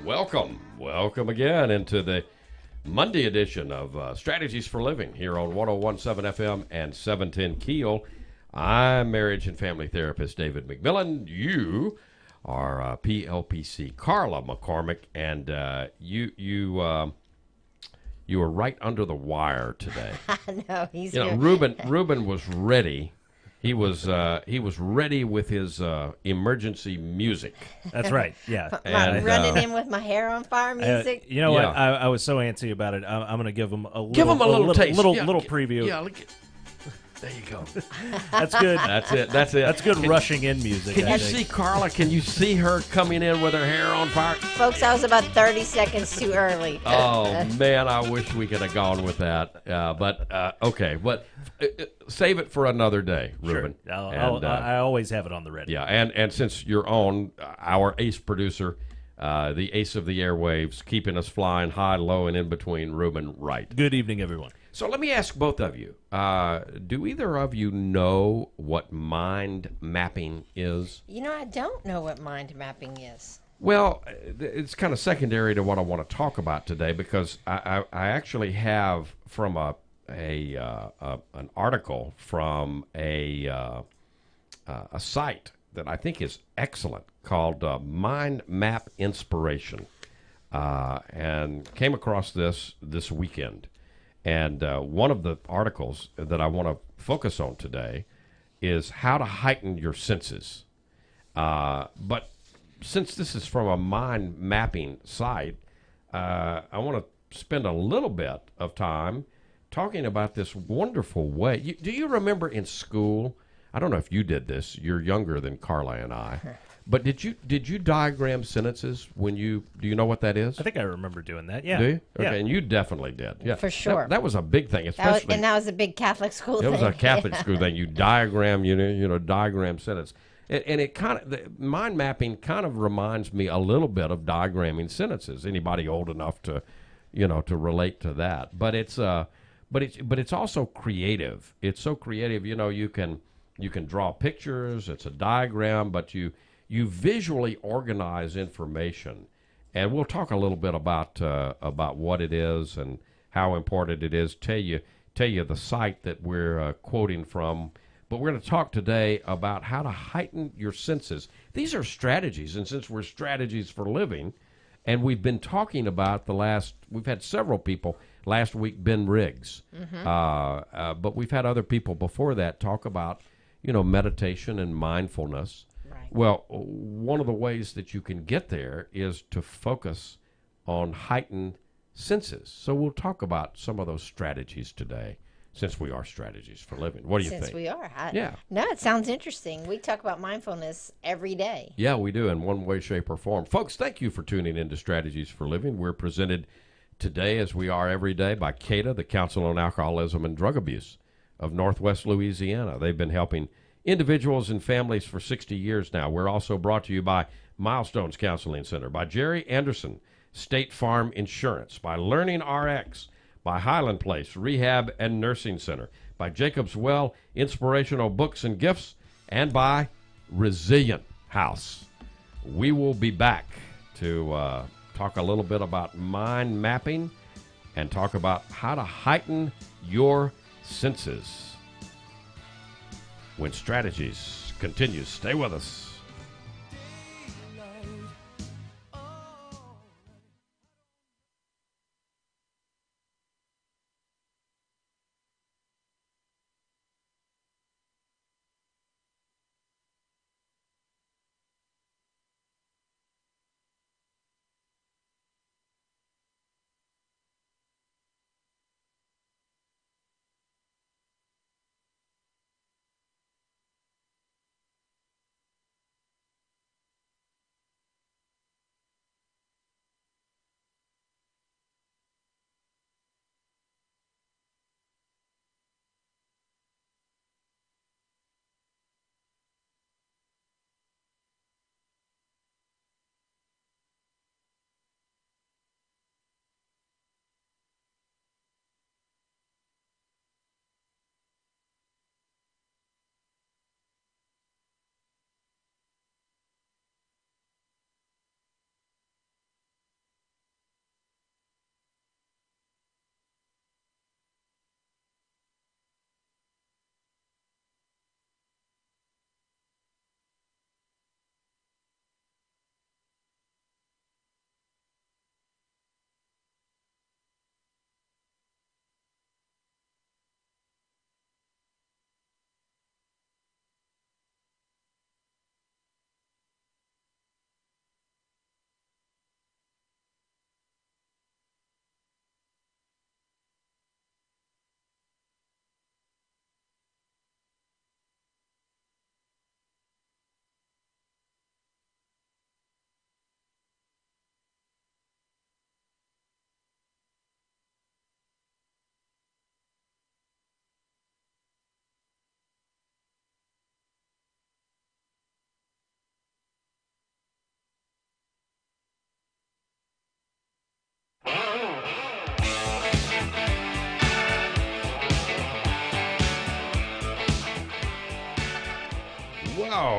Welcome again into the Monday edition of Strategies for Living here on 101.7 FM and 710 KEEL. I'm marriage and family therapist David McMillan. You are PLPC Carla McCormick, and you were right under the wire today. No, he's Ruben was ready. He was ready with his emergency music. That's right. Yeah. running in with my hair on fire music. You know Yeah. what? I was so antsy about it. I'm going to give him a little taste. little preview. Yeah, there you go. That's good. That's it. That's good rushing in music. Can I you think. see Carla? Can you see her coming in with her hair on fire? Folks, I was about 30 seconds too early. Oh man, I wish we could have gone with that. But okay, but save it for another day, Ruben. Sure. And, I always have it on the ready. yeah, and since you're on, our ace producer, the ace of the airwaves, keeping us flying high, low, and in between, Ruben Wright. Good evening, everyone. So let me ask both of you, do either of you know what mind mapping is? You know, I don't know what mind mapping is. Well, it's kind of secondary to what I want to talk about today because I actually have from an article from a site that I think is excellent called Mind Map Inspiration, and came across this weekend. And one of the articles that I want to focus on today is how to heighten your senses. But since this is from a mind mapping site, I want to spend a little bit of time talking about this wonderful way. Do you remember in school? I don't know if you did this. You're younger than Carla and I. But did you diagram sentences when do you know what that is? I think I remember doing that. Yeah. Do you? Okay, Yeah. and you definitely did. Yeah. For sure. That was a big thing, especially. That was a big Catholic school it thing. was a Catholic school thing. You diagram, diagram sentence. And it kind of, the mind mapping kind of reminds me a little bit of diagramming sentences. Anybody old enough to, to relate to that. But it's also creative. It's so creative. You can draw pictures. It's a diagram, but you visually organize information. And we'll talk a little bit about what it is and how important it is. Tell you the site that we're quoting from. But we're going to talk today about how to heighten your senses. These are strategies, and since we're strategies for living, and we've been talking about we've had several people. Last week, Ben Riggs. But we've had other people before that talk about, meditation and mindfulness. Right. Well, one of the ways that you can get there is to focus on heightened senses. So we'll talk about some of those strategies today, since we are strategies for living. What do you think? Since we are. Yeah. No, it sounds interesting. We talk about mindfulness every day. Yeah, we do in one way, shape, or form. Folks, thank you for tuning into Strategies for Living. We're presented today, as we are every day, by CADA, the Council on Alcoholism and Drug Abuse of Northwest Louisiana. They've been helping individuals and families for 60 years now. We're also brought to you by Milestones Counseling Center, by Jerry Anderson, State Farm Insurance, by Learning RX, by Highland Place Rehab and Nursing Center, by Jacob's Well Inspirational Books and Gifts, and by Resilient House. We will be back to talk a little bit about mind mapping and talk about how to heighten your senses. When Strategies continues, stay with us.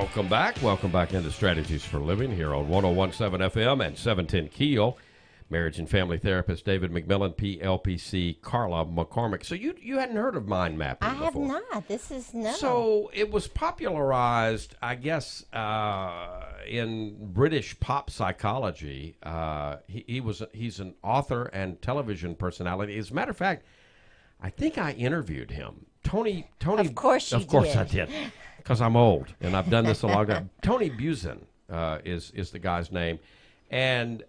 Welcome back. Welcome back into Strategies for Living here on 101.7 FM and 710 KEEL. Marriage and family therapist David McMillan, PLPC, Carla McCormick. So you hadn't heard of mind mapping I have before? not. This is no. So it was popularized, I guess, in British pop psychology. He's an author and television personality. As a matter of fact, I think I interviewed him. Tony. Of course you Of course did. I did, because I'm old and I've done this a long time. Tony Buzan is the guy's name, and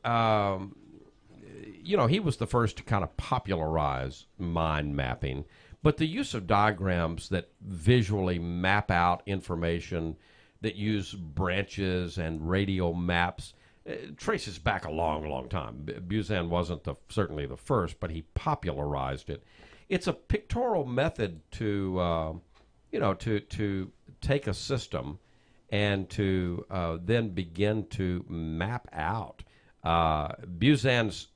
he was the first to kind of popularize mind mapping. But the use of diagrams that visually map out information, that use branches and radial maps, traces back a long, long time. Buzan wasn't certainly the first, but he popularized it. It's a pictorial method to take a system and to then begin to map out. Buzan's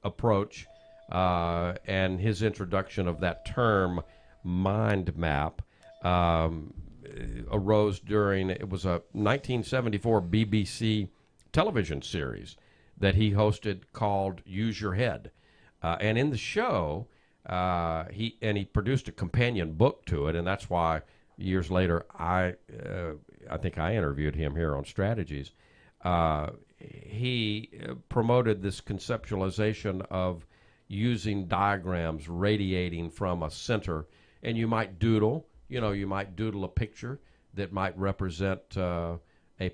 approach and his introduction of that term mind map arose during, it was a 1974 BBC television series that he hosted called Use Your Head. And in the show, he produced a companion book to it, and that's why years later I think I interviewed him here on Strategies. He promoted this conceptualization of using diagrams radiating from a center, and you might doodle a picture that might represent a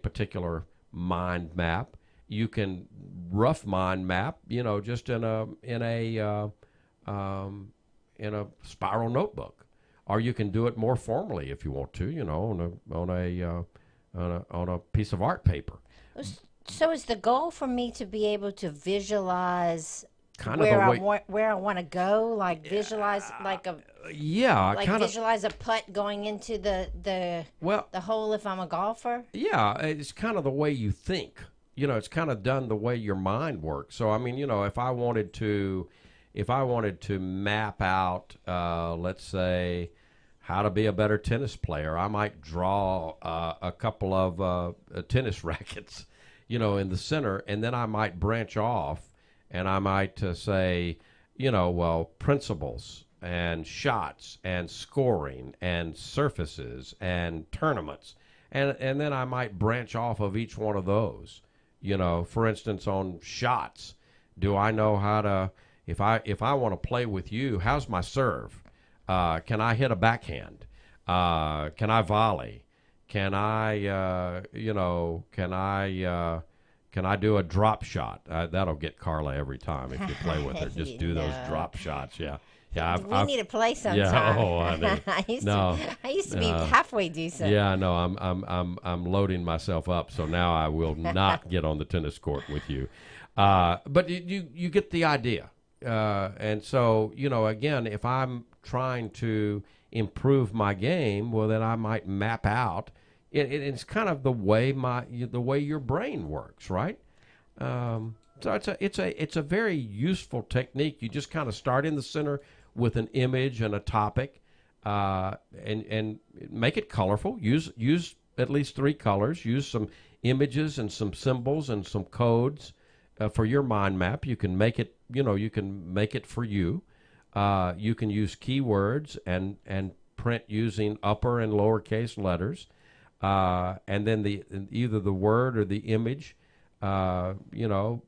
particular mind map. You can rough mind map, just in a spiral notebook, or you can do it more formally if you want to, on a piece of art paper. So is the goal for me to be able to visualize Kind where of the way, where I want to go, like visualize visualize a putt going into the hole if I'm a golfer? Yeah, it's kind of the way you think. It's kind of done the way your mind works. So I mean, if I wanted to map out, let's say, how to be a better tennis player, I might draw a couple of tennis rackets, in the center, and then I might branch off, and I might say, principles and shots and scoring and surfaces and tournaments, and then I might branch off of each one of those. For instance, on shots, do I know how to, if I want to play with you, how's my serve? Can I hit a backhand? Can I volley? Can I do a drop shot? That'll get Carla every time if you play with her. Just do those drop shots. Yeah. Yeah, we need to play sometime. Yeah, honey. I used to be halfway decent. Yeah, no, I'm loading myself up, so now I will not get on the tennis court with you. But you get the idea. And so, again, if I'm trying to improve my game, well, then I might map out. It's kind of the way your brain works, right? So it's a very useful technique. You just kind of start in the center with an image and a topic, and make it colorful. Use at least 3 colors. Use some images and some symbols and some codes for your mind map. You can make it. You can make it for you. You can use keywords and print using upper and lowercase letters, and then either the word or the image. You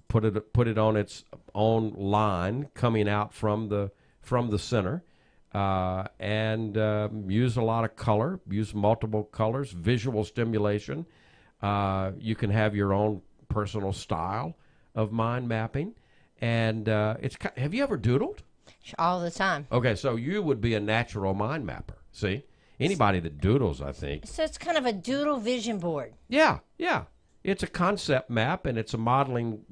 put it on its own line coming out from the center, and use a lot of color. Use multiple colors, visual stimulation. You can have your own personal style of mind mapping, and have you ever doodled? All the time. Okay, so you would be a natural mind mapper. See, anybody that doodles, I think. So it's kind of a doodle vision board. Yeah. It's a concept map, and it's a modeling,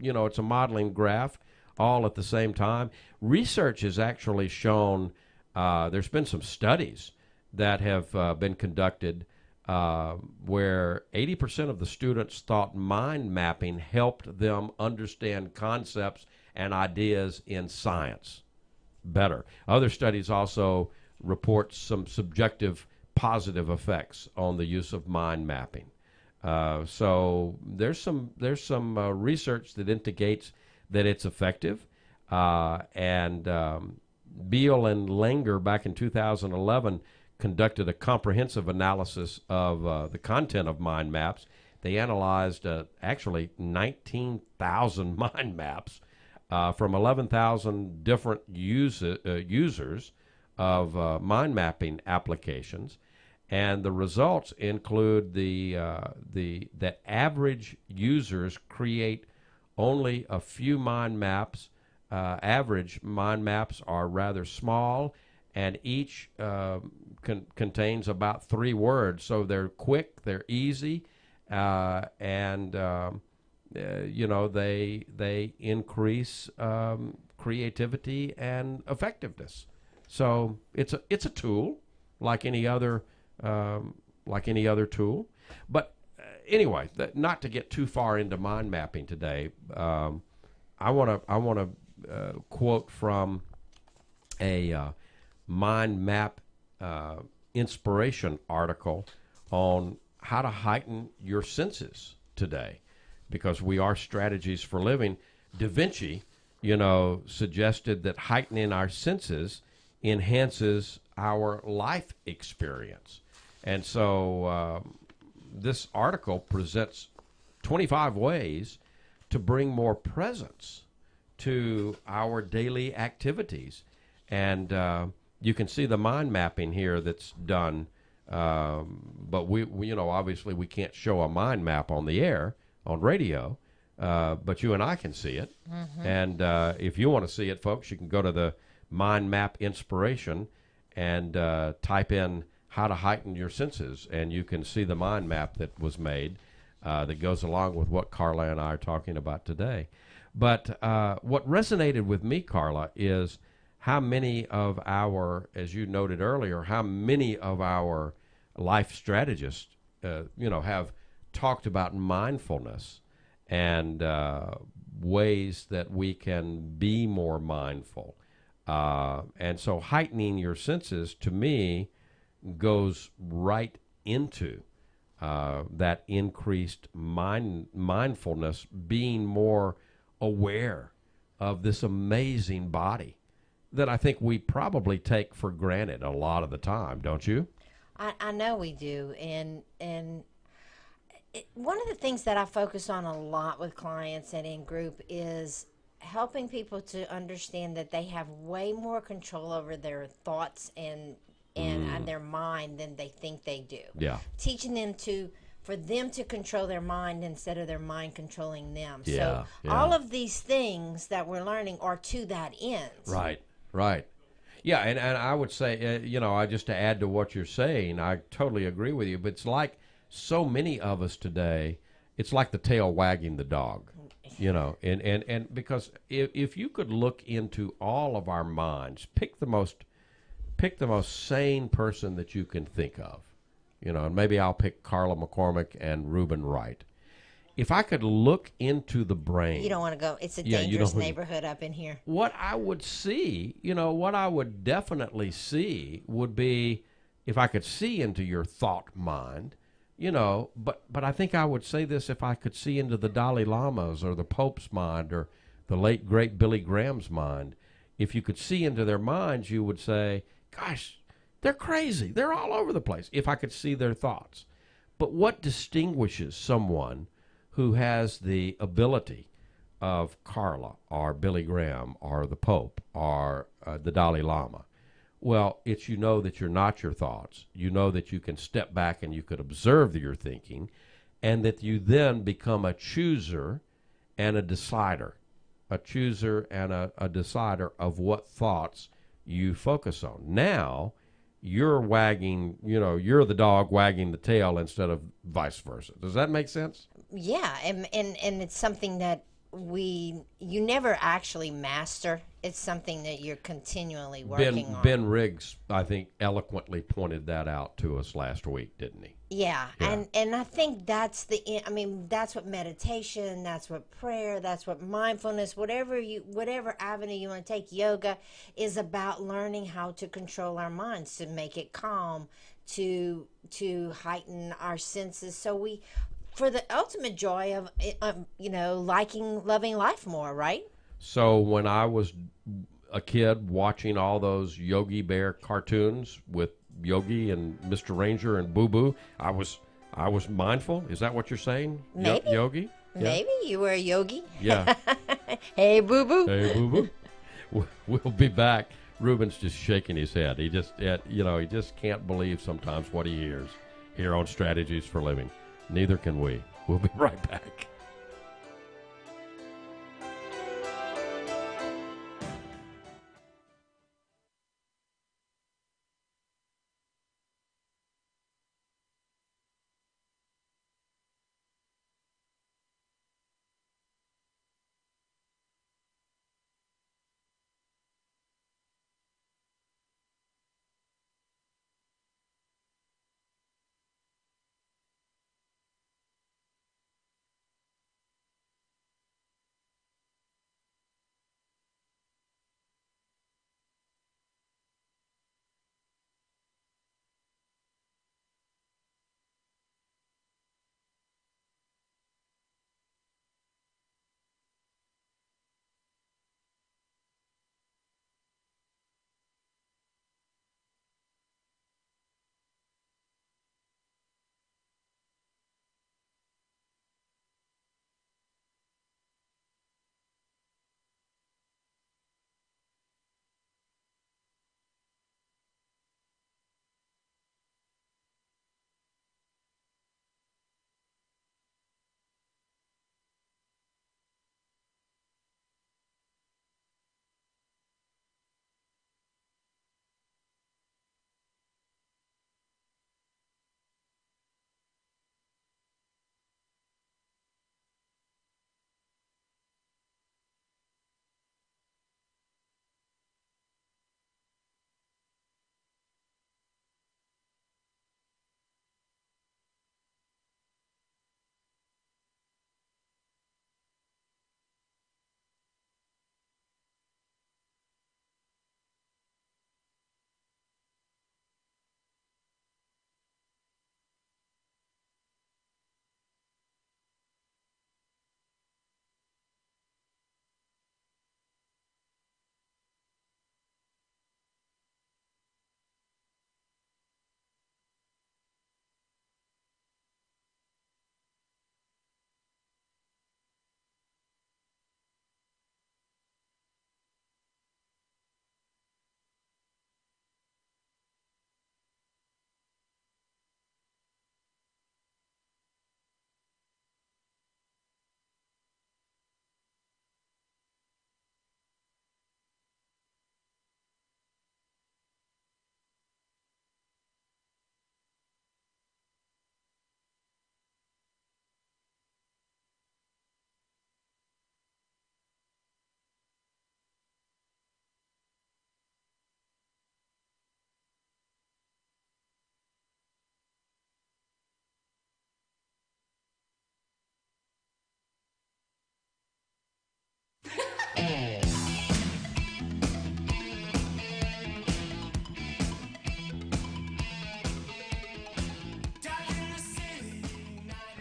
graph all at the same time. Research has actually shown, there's been some studies that have been conducted where 80% of the students thought mind mapping helped them understand concepts and ideas in science better. Other studies also report some subjective positive effects on the use of mind mapping. So there's some research that indicates that it's effective, and Beal and Langer back in 2011 conducted a comprehensive analysis of the content of mind maps. They analyzed actually 19,000 mind maps from 11,000 different users of mind mapping applications, and the results include that average users create only a few mind maps. Average mind maps are rather small, and each contains about 3 words. So they're quick, they're easy, and they increase creativity and effectiveness. So it's a tool like any other tool. But anyway, not to get too far into mind mapping today, I want to quote from a mind map inspiration article on how to heighten your senses today, because we are strategies for living. Da Vinci, suggested that heightening our senses enhances our life experience. And so this article presents 25 ways to bring more presence to our daily activities. And you can see the mind mapping here that's done. But we obviously we can't show a mind map on the air, on radio, but you and I can see it. Mm-hmm. And if you want to see it, folks, you can go to the Mind Map Inspiration and type in how to heighten your senses, and you can see the mind map that was made that goes along with what Carla and I are talking about today. But what resonated with me, Carla, is how many of our, as you noted earlier, how many of our life strategists, have talked about mindfulness and ways that we can be more mindful. And so heightening your senses, to me, goes right into that increased mindfulness, being more aware of this amazing body that I think we probably take for granted a lot of the time, don't you? I know we do. And one of the things that I focus on a lot with clients and in group is helping people to understand that they have way more control over their thoughts and their mind than they think they do. Yeah. Teaching them for them to control their mind instead of their mind controlling them. Yeah, so all of these things that we're learning are to that end. Right. Yeah, and I would say, I just to add to what you're saying, I totally agree with you. But it's like so many of us today, it's like the tail wagging the dog, and because if you could look into all of our minds, pick the most sane person that you can think of, and maybe I'll pick Carla McCormick and Reuben Wright. If I could look into the brain. You don't want to go. It's a dangerous neighborhood up in here. What I would see, what I would definitely see would be if I could see into your thought mind, but I think I would say this if I could see into the Dalai Lama's or the Pope's mind or the late, great Billy Graham's mind. If you could see into their minds, you would say, gosh, they're crazy. They're all over the place. If I could see their thoughts. But what distinguishes someone who has the ability of Carla or Billy Graham or the Pope or the Dalai Lama? Well, it's that you're not your thoughts. That you can step back and you could observe your thinking, and that you then become a chooser and a decider. A chooser and a decider of what thoughts you focus on. Now, you're wagging, you're the dog wagging the tail instead of vice versa. Does that make sense? Yeah, and it's something that you never actually master. It's something that you're continually working on. Ben Riggs, I think, eloquently pointed that out to us last week, didn't he? Yeah. And I think that's that's what meditation, that's what prayer, that's what mindfulness, whatever avenue you want to take, yoga is about learning how to control our minds, to make it calm, to heighten our senses, so we, for the ultimate joy of loving life more, right? So when I was a kid watching all those Yogi Bear cartoons with Yogi and Mr. Ranger and Boo Boo, I was mindful. Is that what you're saying? Maybe. Yogi? Maybe you were a yogi. Yeah. Hey, boo boo. Hey, Boo Boo. We'll be back. Ruben's just shaking his head. He just, he just can't believe sometimes what he hears here on Strategies for Living. Neither can we. We'll be right back.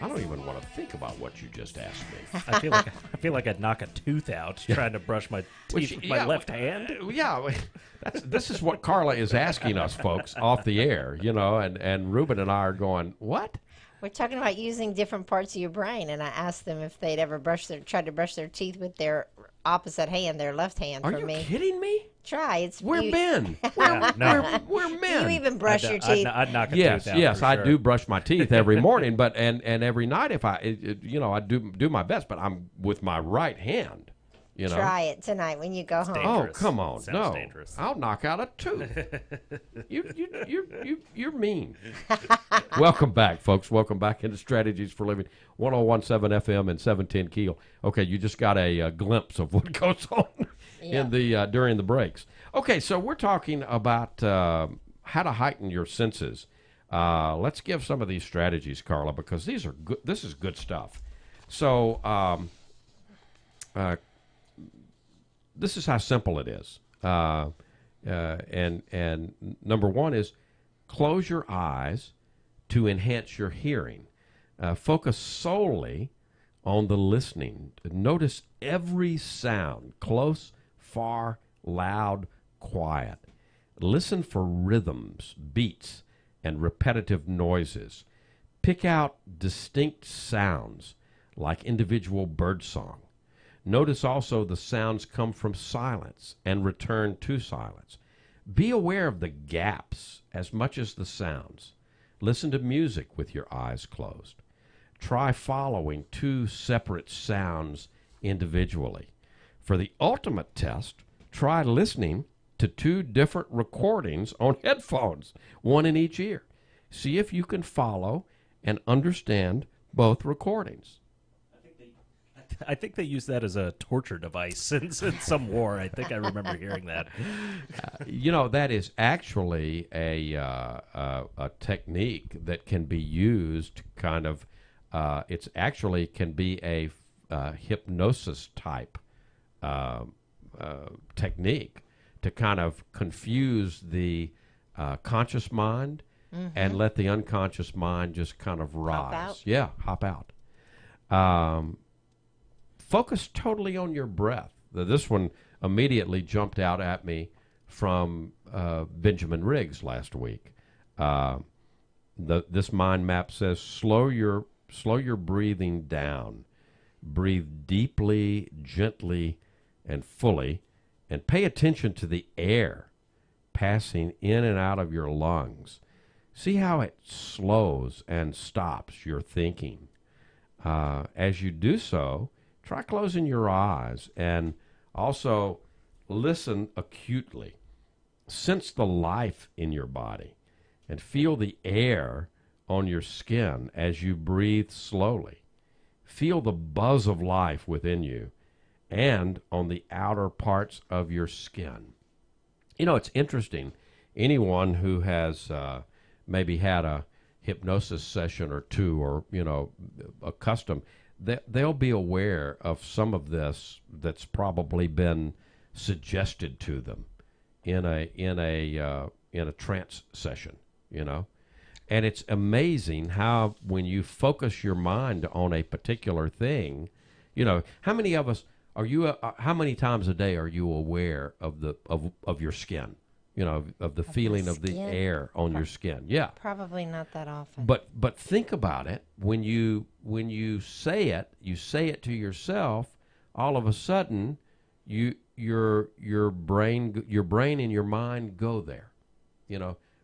I don't even want to think about what you just asked me. I feel like I'd knock a tooth out trying to brush my teeth with my left hand. Yeah, this is what Carla is asking us, folks, off the air, and Ruben and I are going, what? We're talking about using different parts of your brain, and I asked them if they'd ever tried to brush their teeth with their opposite hand, their left hand. Are for you me. kidding me? Try. We're men. We're men. You even brush your teeth. I'd knock a Yes, tooth out. yes, for I sure. do brush my teeth every morning, but and every night if I do my best, but I'm with my right hand. Try it tonight when you go home. Oh, dangerous. come on. Sounds No. dangerous. I'll knock out a tooth. You're mean. Welcome back, folks. Welcome back into Strategies for Living, 101.7 FM and 710 KEEL. Okay, you just got a glimpse of what goes on in the during the breaks. Okay, so we're talking about how to heighten your senses. Let's give some of these strategies, Carla, because these are good. This is good stuff. So, this is how simple it is. And number one is Close your eyes to enhance your hearing. Focus solely on the listening. Notice every sound, close, far, loud, quiet. Listen for rhythms, beats, and repetitive noises. Pick out distinct sounds like individual birdsong. Notice also the sounds come from silence and return to silence. Be aware of the gaps as much as the sounds. Listen to music with your eyes closed. Try following two separate sounds individually. For the ultimate test, try listening to two different recordings on headphones, one in each ear. See if you can follow and understand both recordings. I think they use that as a torture device in some war. I think I remember hearing that. That is actually a technique that can be used kind of, it's actually can be a hypnosis type technique to kind of confuse the conscious mind and let the unconscious mind just kind of rise. Hop out? Yeah, hop out. Focus totally on your breath. This one immediately jumped out at me from Benjamin Riggs last week. This mind map says slow your breathing down. Breathe deeply, gently, and fully, and pay attention to the air passing in and out of your lungs. See how it slows and stops your thinking. As you do so, try closing your eyes and also listen acutely. Sense the life in your body and feel the air on your skin as you breathe slowly. Feel the buzz of life within you and on the outer parts of your skin. It's interesting. Anyone who has maybe had a hypnosis session or two or, accustomed, they'll be aware of some of this that's probably been suggested to them in a trance session, And it's amazing how when you focus your mind on a particular thing, how many of us are you? How many times a day are you aware of your skin? Of the feeling of the air on your skin. Yeah, Probably not that often. But think about it. When you say it to yourself. All of a sudden, your brain and your mind go there.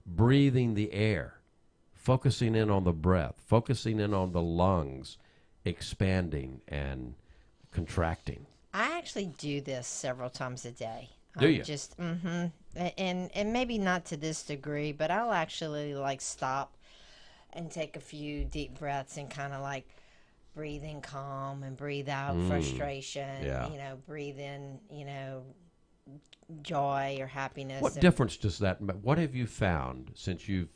Breathing the air, focusing in on the breath, focusing in on the lungs, expanding and contracting. I actually do this several times a day. Do you? Just and maybe not to this degree, but I'll actually stop and take a few deep breaths and kind of breathe in calm and breathe out frustration. Yeah. Breathe in joy or happiness. What difference does that make? What have you found since you've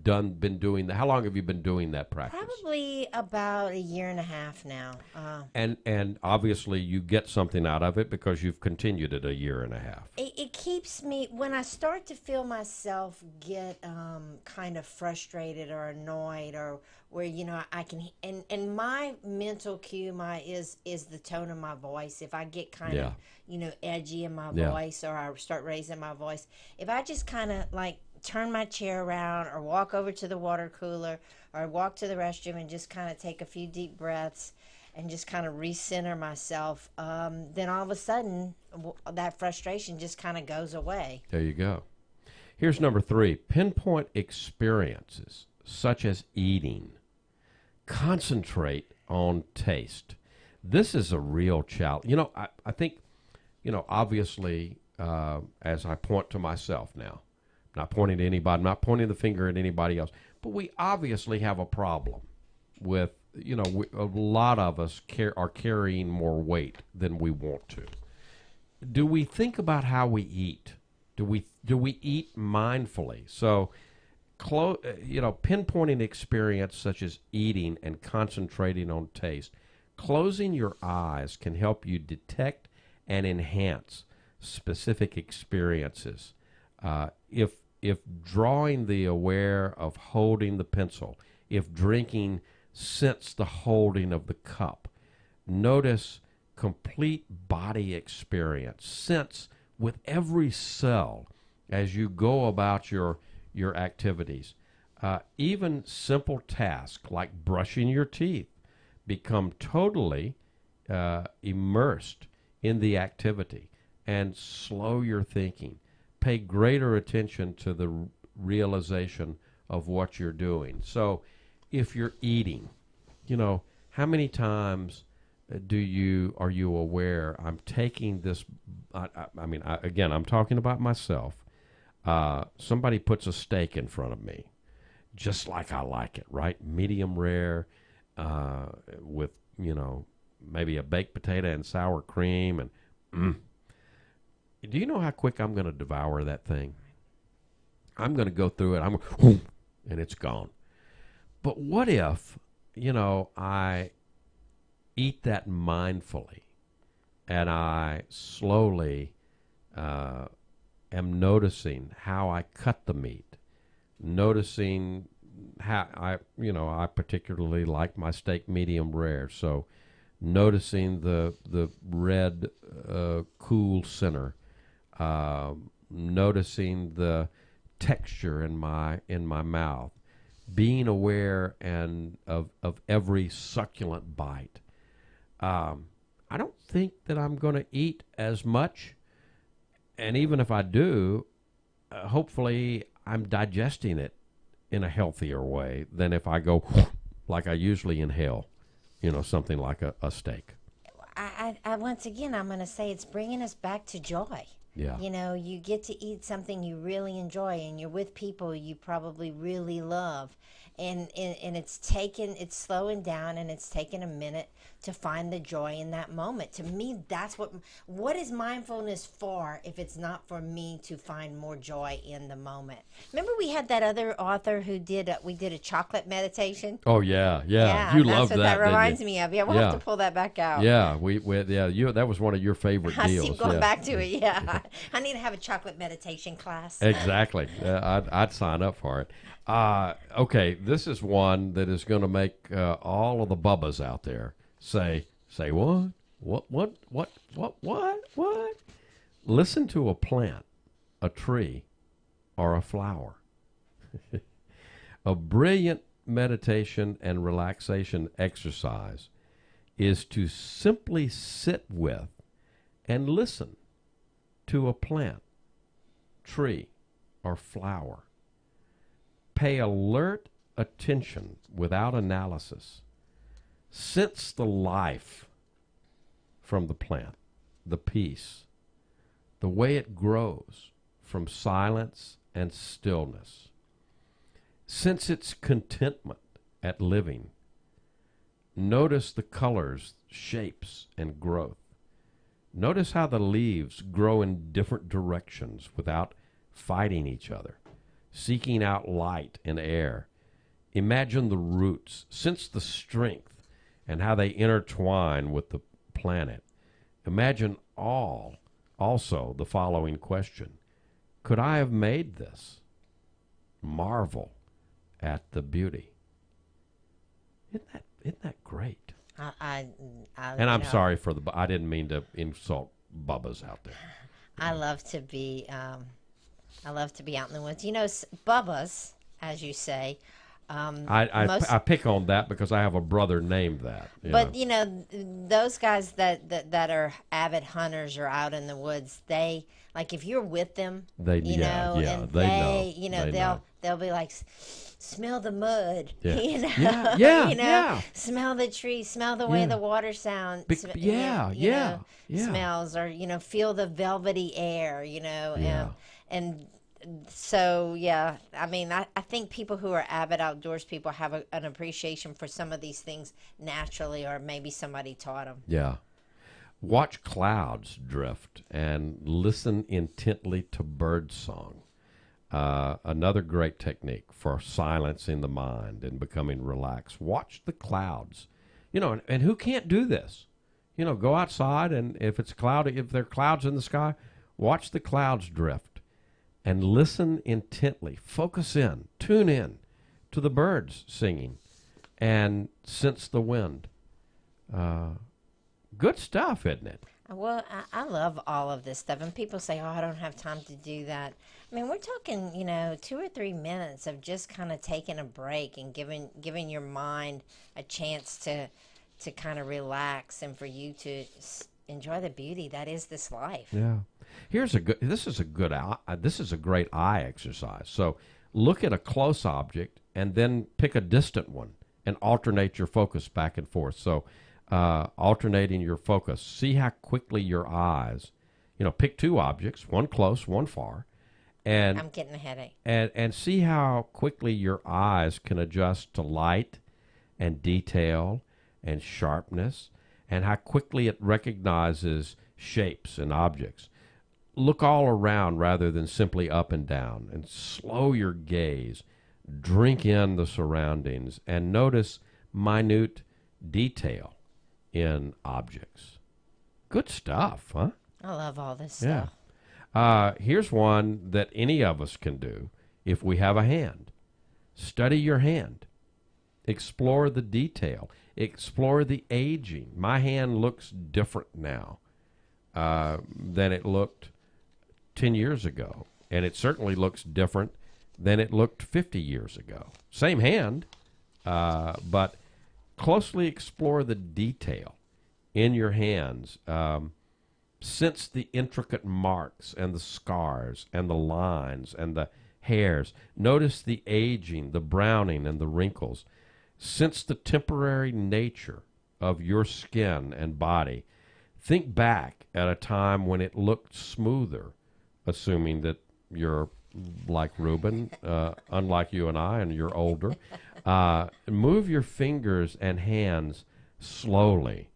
been doing that? How long have you been doing that practice? Probably about a year and a half now. And obviously you get something out of it because you've continued it a year and a half. It keeps me, when I start to feel myself get kind of frustrated or annoyed or where, I can, and my mental cue is the tone of my voice. If I get kind of, edgy in my voice or I start raising my voice, if I just kind of turn my chair around or walk over to the water cooler or walk to the restroom and just kind of take a few deep breaths and just kind of recenter myself, then all of a sudden that frustration just kind of goes away. There you go. Here's number 3. Pinpoint experiences such as eating. Concentrate on taste. This is a real challenge. I think, obviously, as I point to myself now, not pointing to anybody, I'm not pointing the finger at anybody else, but we obviously have a problem with, a lot of us are carrying more weight than we want to. Do we think about how we eat? Do we eat mindfully? So, pinpointing experience such as eating and concentrating on taste. Closing your eyes can help you detect and enhance specific experiences. if drawing the aware of holding the pencil, if drinking, sense the holding of the cup. Notice complete body experience. Sense with every cell as you go about your activities. Even simple tasks like brushing your teeth become totally immersed in the activity and slow your thinking. Pay greater attention to the realization of what you're doing. So if you're eating, how many times are you aware I'm taking this, again, I'm talking about myself. Somebody puts a steak in front of me, just like I like it, right? Medium rare, with, maybe a baked potato and sour cream. And do you know how quick I'm going to devour that thing? I'm going to go through it. And it's gone. But what if, I eat that mindfully and I slowly am noticing how I cut the meat, noticing how I particularly like my steak medium rare, so noticing the red cool center, noticing the texture in my mouth, being aware and of every succulent bite. I don't think that I'm going to eat as much, and even if I do, hopefully I'm digesting it in a healthier way than if I go like I usually inhale, something like a steak. I once again, I'm going to say it's bringing us back to joy. Yeah. You get to eat something you really enjoy, and you're with people you probably really love, and it's slowing down, and it's taking a minute to find the joy in that moment. To me, that's what is mindfulness for if it's not for me to find more joy in the moment. Remember we had that other author who did a chocolate meditation? Oh yeah. You that's loved what that reminds me of. Yeah, we'll have to pull that back out. Yeah, that was one of your favorite deals. I keep going back to it. Yeah, I need to have a chocolate meditation class. Exactly. I'd sign up for it. Okay, this is one that is going to make all of the bubbas out there say what? What? Listen to a plant, a tree, or a flower. A brilliant meditation and relaxation exercise is to simply sit with and listen to a plant, tree, or flower. Pay alert attention without analysis. Sense the life from the plant, the peace, the way it grows from silence and stillness. Sense its contentment at living. Notice the colors, shapes, and growth. Notice how the leaves grow in different directions without fighting each other, seeking out light and air. Imagine the roots. Sense the strength and how they intertwine with the planet. Imagine also the following question. Could I have made this? Marvel at the beauty. Isn't that great? I'm sorry for I didn't mean to insult bubbas out there. I love to be out in the woods. Bubbas, as you say. I pick on that because I have a brother named that. But those guys that are avid hunters or out in the woods, they like if you're with them, they'll be like, smell the mud, smell the tree, smell the way the water sounds, smells, or feel the velvety air, and so I think people who are avid outdoors people have an appreciation for some of these things naturally, or maybe somebody taught them. Yeah. Watch clouds drift and listen intently to bird song. Another great technique for silencing the mind and becoming relaxed. Watch the clouds. And who can't do this? Go outside, and if there are clouds in the sky, watch the clouds drift. and listen intently. Focus in, tune in to the birds singing, and sense the wind. Good stuff, isn't it? Well, I love all of this stuff, and people say, "Oh, I don't have time to do that." I mean, we're talking, 2 or 3 minutes of just kind of taking a break and giving your mind a chance to kind of relax and for you to enjoy the beauty that is this life. Yeah. Here's a good. This is a good. This is a great eye exercise. So look at a close object and then pick a distant one and alternate your focus back and forth. So alternating your focus. See how quickly your eyes. Pick two objects, one close, one far, and I'm getting a headache. and see how quickly your eyes can adjust to light and detail and sharpness, and how quickly it recognizes shapes and objects. Look all around rather than simply up and down, and slow your gaze. Drink in the surroundings and notice minute detail in objects. Good stuff, huh? I love all this Yeah. stuff. Here's one that any of us can do if we have a hand. Study your hand. Explore the detail. Explore the aging. My hand looks different now than it looked 10 years ago. And it certainly looks different than it looked 50 years ago. Same hand, but closely explore the detail in your hands. Sense the intricate marks and the scars and the lines and the hairs. Notice the aging, the browning, and the wrinkles. Sense the temporary nature of your skin and body. Think back at a time when it looked smoother, assuming that you're like Reuben, unlike you and I, and you're older. Move your fingers and hands slowly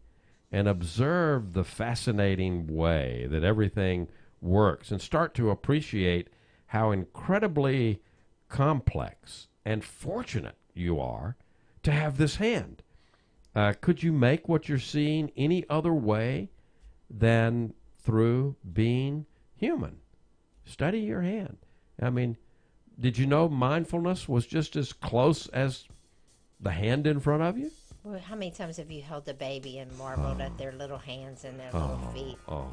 and observe the fascinating way that everything works, and start to appreciate how incredibly complex and fortunate you are to have this hand. Could you make what you're seeing any other way than through being human? Study your hand. I mean, did you know mindfulness was just as close as the hand in front of you? Well, how many times have you held a baby and marveled at their little hands and their little feet? Oh,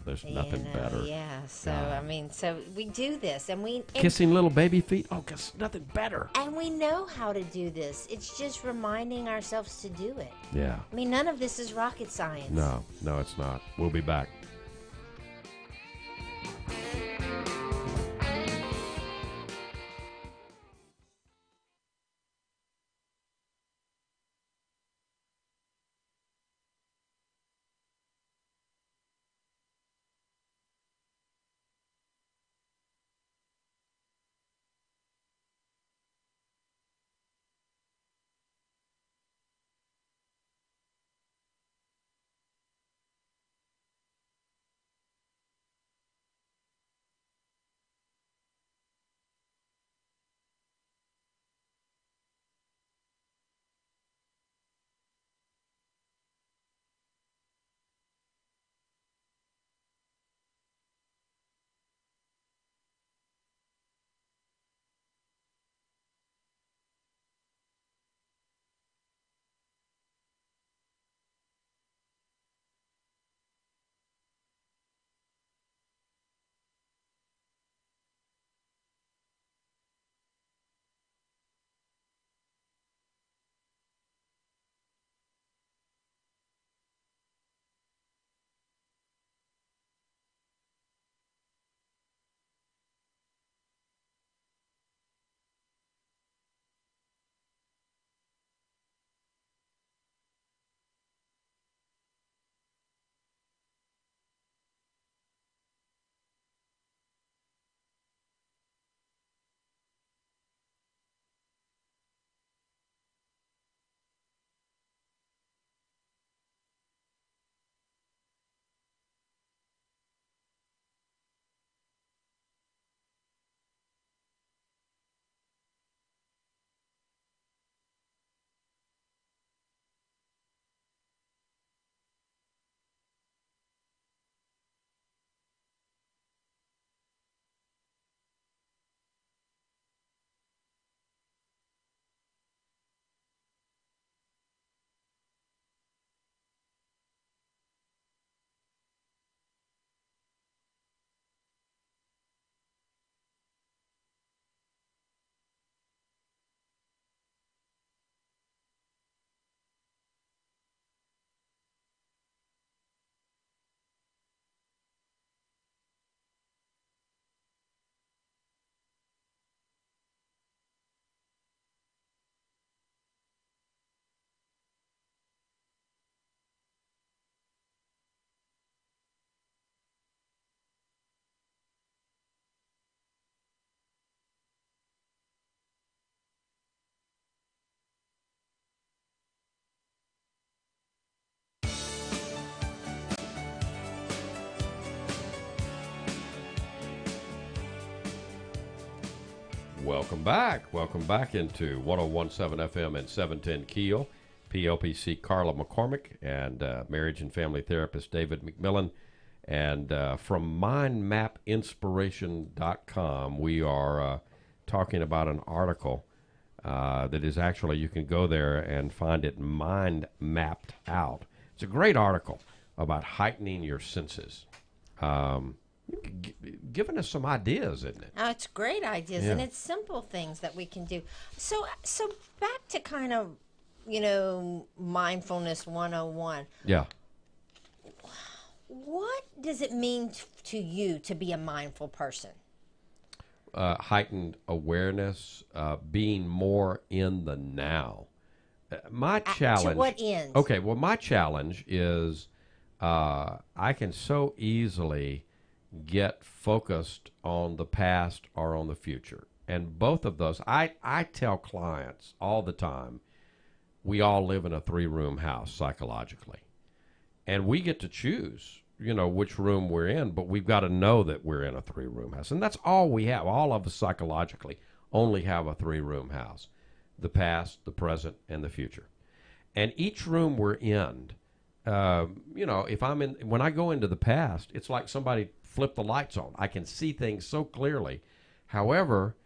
there's nothing better. Yeah. So I mean, so we do this, and Kissing little baby feet? Oh, there's nothing better. and we know how to do this. It's just reminding ourselves to do it. Yeah. I mean, none of this is rocket science. No, it's not. We'll be back. Welcome back. Welcome back into 101.7 FM and 710 KEEL. PLPC Carla McCormick and marriage and family therapist David McMillan. And from mindmapinspiration.com, we are talking about an article that is actually, you can go there and find it mind mapped out. It's a great article about heightening your senses. Giving us some ideas, isn't it? Oh, it's great ideas, and it's simple things that we can do. So back to kind of, mindfulness 101. Yeah. What does it mean to you to be a mindful person? Heightened awareness, being more in the now. My challenge. To what end? Okay, well, my challenge is I can so easily get focused on the past or on the future. And both of those, I tell clients all the time, we all live in a 3-room house psychologically. And we get to choose, which room we're in, but we've got to know that we're in a 3-room house. And that's all we have. All of us psychologically only have a 3-room house: the past, the present, and the future. And each room we're in, if when I go into the past, it's like somebody flipped the lights on. I can see things so clearly. However,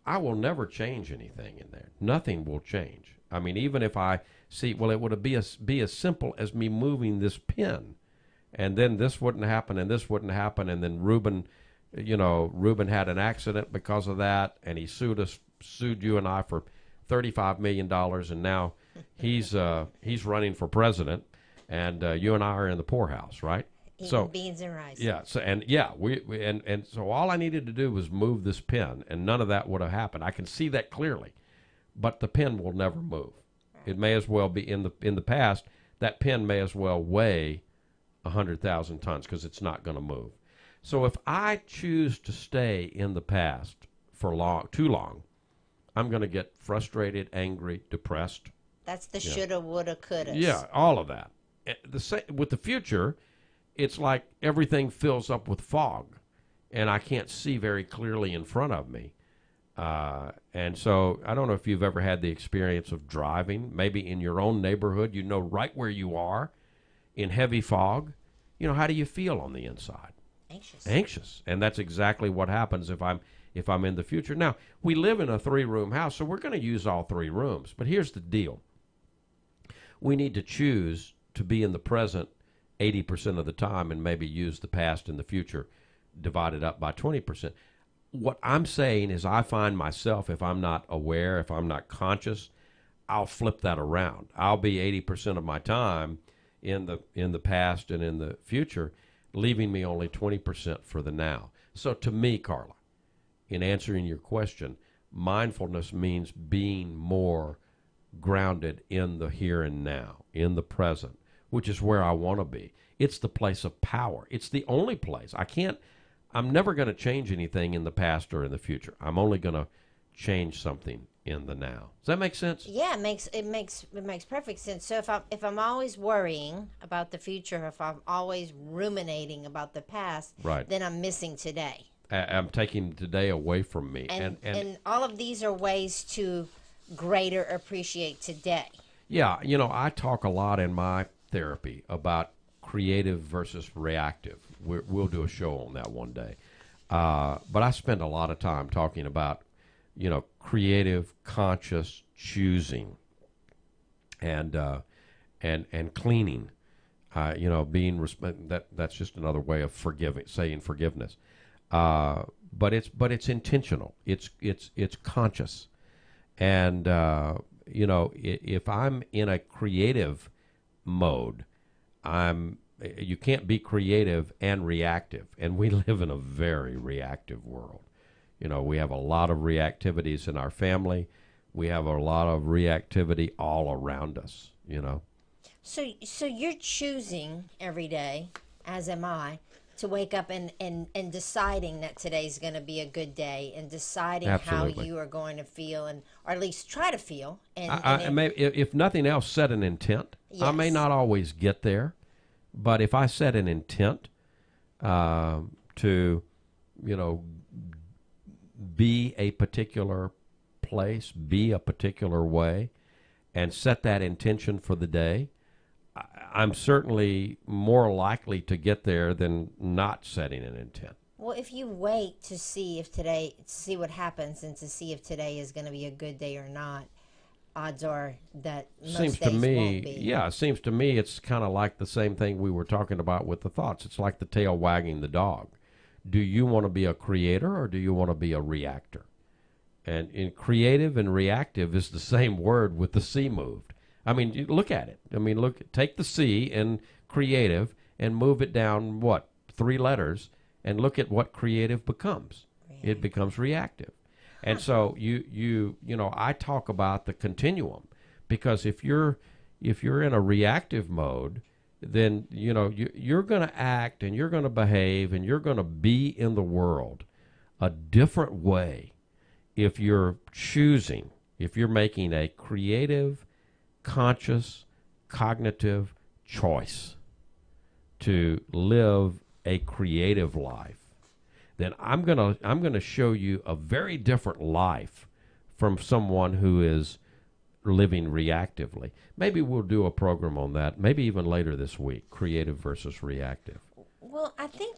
I will never change anything in there. Nothing will change. I mean, even if I see, well, it would be as simple as me moving this pin, and then this wouldn't happen, and this wouldn't happen, and then Reuben had an accident because of that, and he sued you and I for $35 million, and now he's running for president, and you and I are in the poorhouse, right? Eating beans and rice. Yeah. So so all I needed to do was move this pin, and none of that would have happened. I can see that clearly, but the pin will never move. Right. It may as well be in the past. That pin may as well weigh 100,000 tons because it's not going to move. So if I choose to stay in the past for too long, I'm going to get frustrated, angry, depressed. That's the shoulda, woulda, coulda. Yeah, all of that. With the future, it's like everything fills up with fog, and I can't see very clearly in front of me. And so I don't know if you've ever had the experience of driving, maybe in your own neighborhood, right where you are in heavy fog. How do you feel on the inside? Anxious. And that's exactly what happens if I'm in the future. Now, we live in a 3-room house, so we're going to use all 3 rooms. But here's the deal. We need to choose to be in the present 80% of the time and maybe use the past and the future divided up by 20%. What I'm saying is I find myself, if I'm not aware, if I'm not conscious, I'll flip that around. I'll be 80% of my time in the past and in the future, leaving me only 20% for the now. So to me, Carla, in answering your question, mindfulness means being more grounded in the here and now, in the present, which is where I want to be. It's the place of power. It's the only place. I'm never going to change anything in the past or in the future. I'm only going to change something in the now. Does that make sense? Yeah, it makes perfect sense. So if I'm always worrying about the future, if I'm always ruminating about the past, right, then I'm missing today. I'm taking today away from me. And all of these are ways to greater appreciate today. Yeah, I talk a lot in my therapy about creative versus reactive. We'll do a show on that one day. But I spend a lot of time talking about, creative, conscious choosing and cleaning. Being that's just another way of saying forgiveness. But it's intentional. It's conscious. And if I'm in a creative mode, you can't be creative and reactive, and we live in a very reactive world. We have a lot of reactivities in our family. We have a lot of reactivity all around us. So you're choosing every day, as am I, to wake up and deciding that today's going to be a good day, and deciding Absolutely. how you are going to feel, or at least try to feel. If nothing else, set an intent. Yes. I may not always get there, but if I set an intent to, be a particular place, be a particular way, and set that intention for the day, I'm certainly more likely to get there than not setting an intent. Well, if you wait to see if today, to see what happens and to see if today is going to be a good day or not, odds are that most Seems days to me, won't be. yeah, it seems to me it's kind of like the same thing we were talking about with the thoughts. It's like the tail wagging the dog. Do you want to be a creator or do you want to be a reactor? And in creative and reactive is the same word with the C moved. I mean, you look at it. I mean, take the C in creative and move it down, 3 letters, and look at what creative becomes. It becomes reactive. And so you know, I talk about the continuum, because if you're in a reactive mode, then you know you're going to act and you're going to behave and you're going to be in the world a different way if you're making a creative, conscious, cognitive choice to live a creative life. Then I'm gonna show you a very different life from someone who is living reactively. Maybe we'll do a program on that, maybe even later this week, creative versus reactive. Well, I think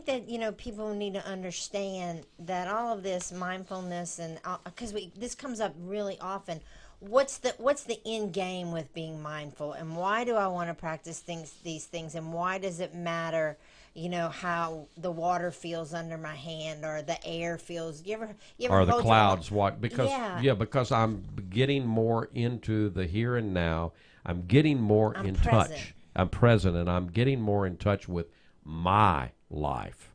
that you know, people need to understand that all of this mindfulness, and because this comes up really often. What's the end game with being mindful, and why do I want to practice these things, and why does it matter? You know, how the water feels under my hand, or the air feels. You ever or the hold clouds? your, What? Because I'm getting more into the here and now. I'm getting more in touch. I'm present, and I'm getting more in touch with my life.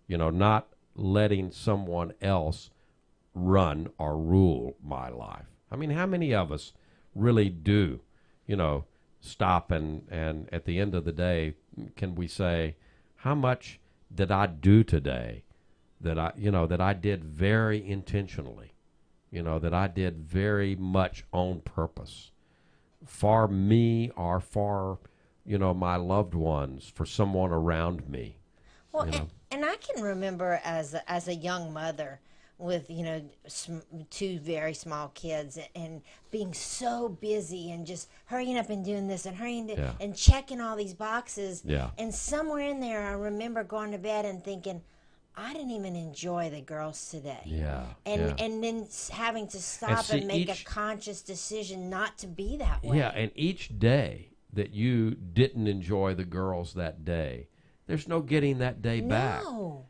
You know, not letting someone else run or rule my life. I mean, how many of us really do, you know, stop and at the end of the day, can we say, how much did I do today that I did very intentionally, you know, that I did very much on purpose for me or for, you know, my loved ones, for someone around me. Well, and I can remember as a young mother with, you know, 2 very small kids, and being so busy and just hurrying up and doing this and and checking all these boxes. Yeah. And somewhere in there, I remember going to bed and thinking, I didn't even enjoy the girls today. Yeah. And then having to stop and make a conscious decision not to be that way. Yeah, and each day that you didn't enjoy the girls that day, there's no getting that day back.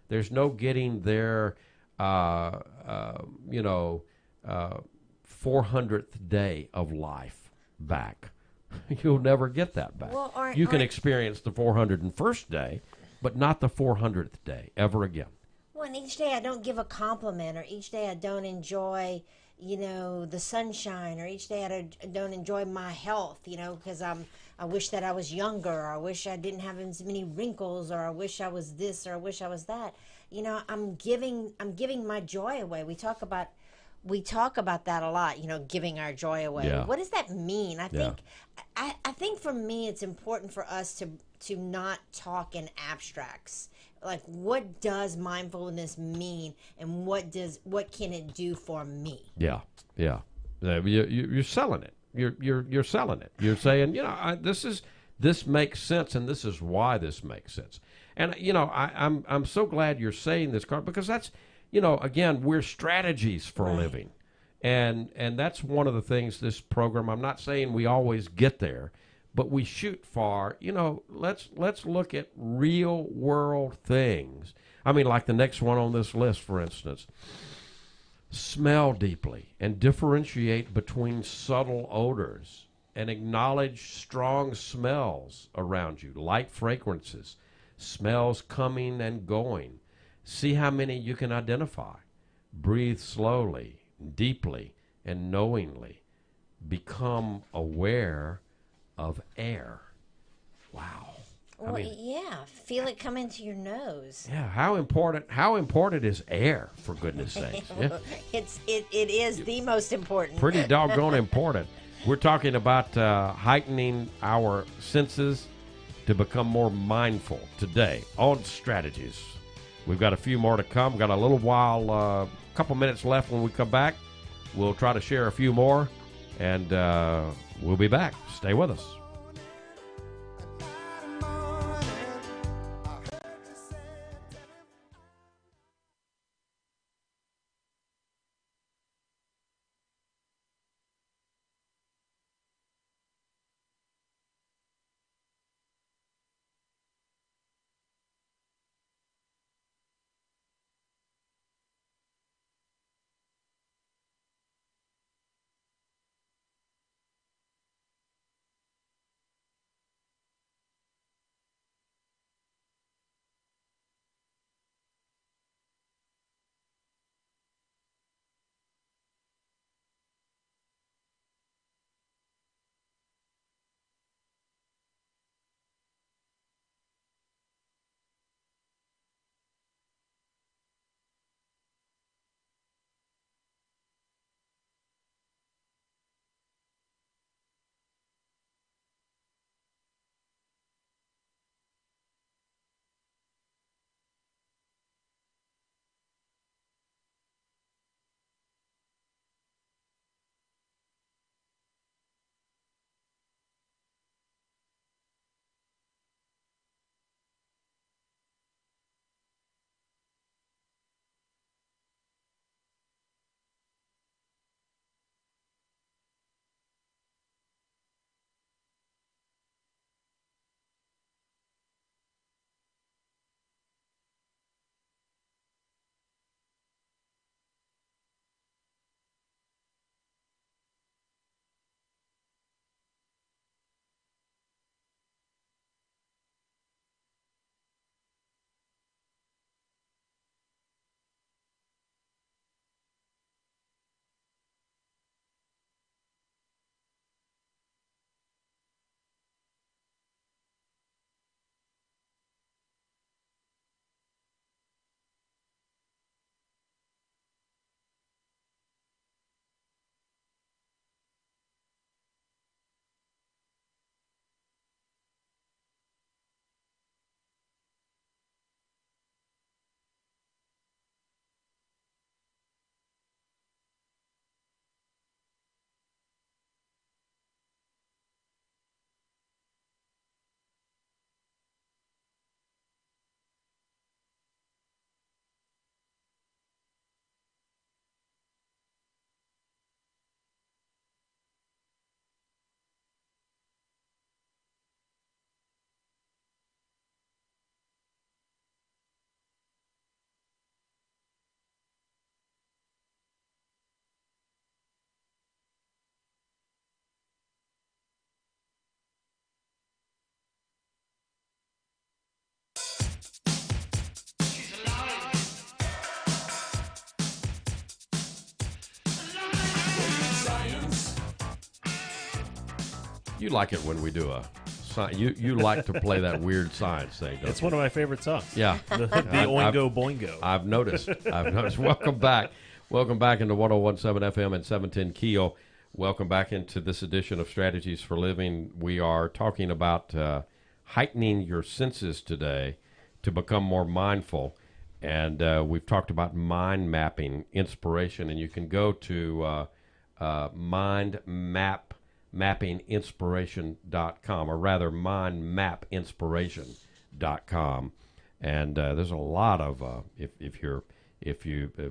There's no getting their 400th day of life back. You'll never get that back. Well, you can experience the 401st day, but not the 400th day ever again. Well, and each day I don't give a compliment, or each day I don't enjoy, you know, the sunshine, or each day I don't enjoy my health, you know, because I wish that I was younger, or I wish I didn't have as many wrinkles, or I wish I was this, or I wish I was that. You know, I'm giving my joy away. We talk about that a lot, you know, giving our joy away. Yeah. What does that mean? I think for me it's important for us to not talk in abstracts. Like, what does mindfulness mean, and what can it do for me? Yeah. You're selling it. You're selling it. You're saying, you know, this makes sense, and this is why this makes sense. And you know, I'm so glad you're saying this, Carl, because that's, you know, again, we're strategies for a living, and that's one of the things this program. I'm not saying we always get there, but we shoot for, you know, let's look at real world things. I mean, like the next one on this list, for instance. Smell deeply and differentiate between subtle odors, and acknowledge strong smells around you, light fragrances, smells coming and going. See how many you can identify. Breathe slowly, deeply, and knowingly. Become aware of air. Wow. Well, feel it come into your nose. Yeah, how important is air, for goodness sakes? Yeah. It is the most important. Pretty doggone important. We're talking about heightening our senses to become more mindful today on Strategies We've got a few more to come. Got a little while, couple minutes left when we come back. We'll try to share a few more, and we'll be back. Stay with us. You like it when we do a you like to play that weird science thing, don't It's you? one of my favorite songs. Yeah. The Oingo Boingo. I've noticed. Welcome back. Welcome back into 101.7 FM and 710 KEEL. Welcome back into this edition of Strategies for Living. We are talking about heightening your senses today to become more mindful. And we've talked about mind mapping inspiration. And you can go to mindmappinspiration.com, or rather mindmapinspiration.com. And there's a lot of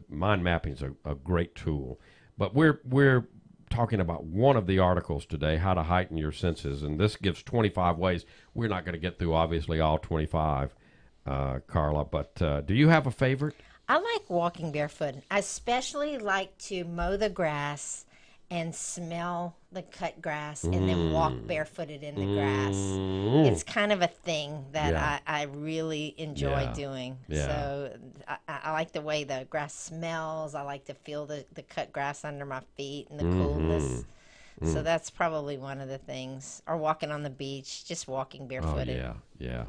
mind mapping is a great tool. But we're talking about one of the articles today, how to heighten your senses, and this gives 25 ways. We're not going to get through obviously all 25, Carla. But do you have a favorite? I like walking barefoot. I especially like to mow the grass and smell the cut grass and then walk barefooted in the grass. It's kind of a thing that I really enjoy doing. Yeah. So I like the way the grass smells. I like to feel the cut grass under my feet and the coolness. So that's probably one of the things. Or walking on the beach, just walking barefooted. Oh, yeah.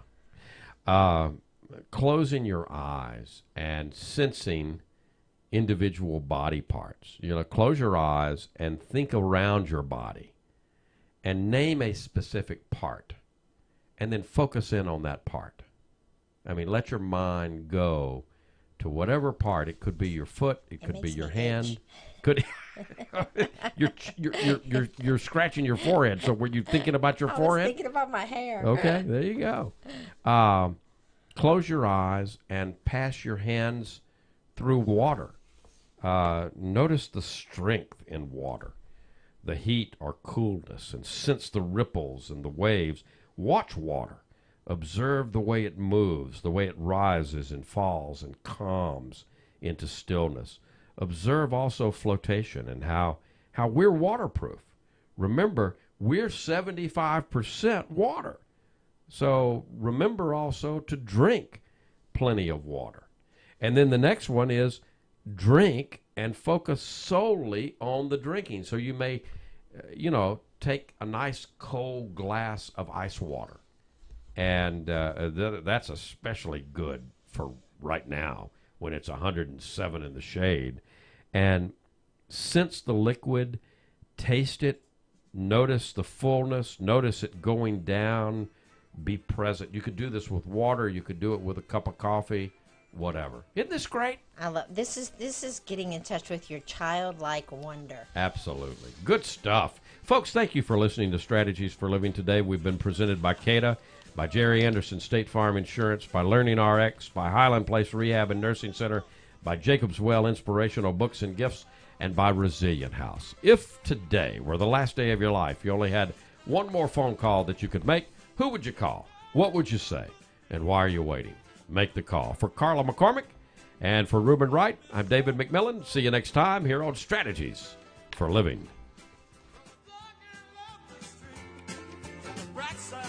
Closing your eyes and sensing individual body parts. Close your eyes and think around your body and name a specific part and then focus in on that part. I mean, let your mind go to whatever part. It could be your foot. It could be makes your me hand. itch. Could you're scratching your forehead. So were you thinking about your I was forehead? thinking about my hair. Okay, there you go. Close your eyes and pass your hands through water. Notice the strength in water, the heat or coolness, and sense the ripples and the waves. Watch water. Observe the way it moves, the way it rises and falls and calms into stillness. Observe also flotation and how we're waterproof. Remember, we're 75% water. So remember also to drink plenty of water. And then the next one is drink and focus solely on the drinking. So you may, take a nice cold glass of ice water. And that's especially good for right now when it's 107 in the shade. And sense the liquid, taste it, notice the fullness, notice it going down, be present. You could do this with water. You could do it with a cup of coffee, whatever. Isn't this great? I love this. Is getting in touch with your childlike wonder. Absolutely. Good stuff. Folks, thank you for listening to Strategies for Living today. We've been presented by CADA, by Jerry Anderson State Farm Insurance, by Learning RX, by Highland Place Rehab and Nursing Center, by Jacob's Well Inspirational Books and Gifts, and by Resilient House. If today were the last day of your life, you only had one more phone call that you could make, who would you call? What would you say? And why are you waiting? Make the call. For Carla McCormick and for Reuben Wright, I'm David McMillan. See you next time here on Strategies for Living. Right side